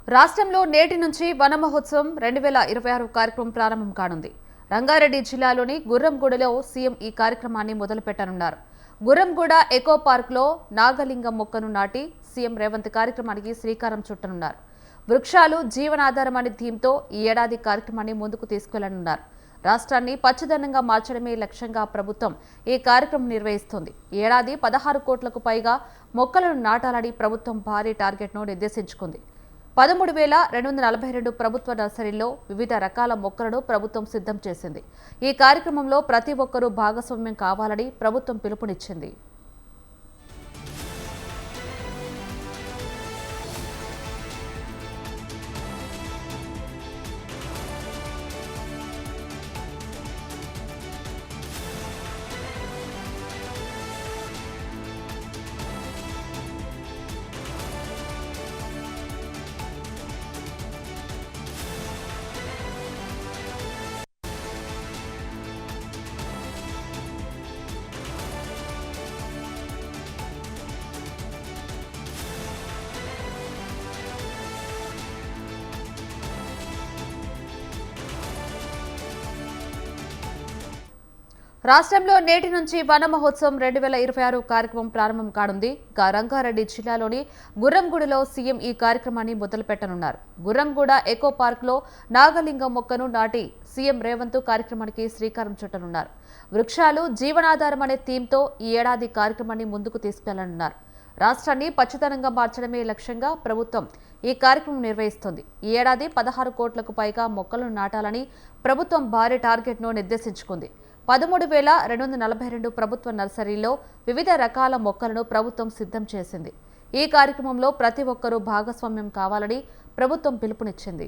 రాష్ట్రంలో నేటి నుంచి వన మహోత్సవం 2026 కార్యక్రమం ప్రారంభం కానుంది. రంగారెడ్డి జిల్లాలోని గుర్రంగూడలో సీఎం ఈ కార్యక్రమాన్ని మొదలుపెట్టనున్నారు. గుర్రంగూడ ఎకో పార్క్లో నాగలింగం మొక్కను నాటి సీఎం రేవంత్ కార్యక్రమానికి శ్రీకారం చుట్టనున్నారు. వృక్షాలు జీవనాధారం అనే థీమ్తో ఈ ఏడాది కార్యక్రమాన్ని ముందుకు తీసుకెళ్లనున్నారు. రాష్ట్రాన్ని పచ్చదనంగా మార్చడమే లక్ష్యంగా ప్రభుత్వం ఈ కార్యక్రమం నిర్వహిస్తోంది. ఈ ఏడాది 16 కోట్లకు పైగా మొక్కలను నాటాలని ప్రభుత్వం భారీ టార్గెట్ను నిర్దేశించుకుంది. 13,242 ప్రభుత్వ నర్సరీల్లో వివిధ రకాల మొక్కలను ప్రభుత్వం సిద్ధం చేసింది. ఈ కార్యక్రమంలో ప్రతి ఒక్కరూ భాగస్వామ్యం కావాలని ప్రభుత్వం పిలుపునిచ్చింది. రాష్ట్రంలో నేటి నుంచి వన మహోత్సవం 2026 కార్యక్రమం ప్రారంభం కానుంది. రంగారెడ్డి జిల్లాలోని గుర్రంగూడలో సీఎం ఈ కార్యక్రమాన్ని మొదలుపెట్టనున్నారు. గుర్రంగూడ ఎకో పార్క్లో నాగలింగం మొక్కను నాటి సీఎం రేవంత్ కార్యక్రమానికి శ్రీకారం చుట్టనున్నారు. వృక్షాలు జీవనాధారం అనే థీమ్తో ఈ ఏడాది కార్యక్రమాన్ని ముందుకు తీసుకెళ్లనున్నారు. రాష్ట్రాన్ని పచ్చదనంగా మార్చడమే లక్ష్యంగా ప్రభుత్వం ఈ కార్యక్రమం నిర్వహిస్తోంది. ఈ ఏడాది 16 కోట్లకు పైగా మొక్కలను నాటాలని ప్రభుత్వం భారీ టార్గెట్ను నిర్దేశించుకుంది. 13,242 ప్రభుత్వ నర్సరీల్లో వివిధ రకాల మొక్కలను ప్రభుత్వం సిద్ధం చేసింది. ఈ కార్యక్రమంలో ప్రతి ఒక్కరూ భాగస్వామ్యం కావాలని ప్రభుత్వం పిలుపునిచ్చింది.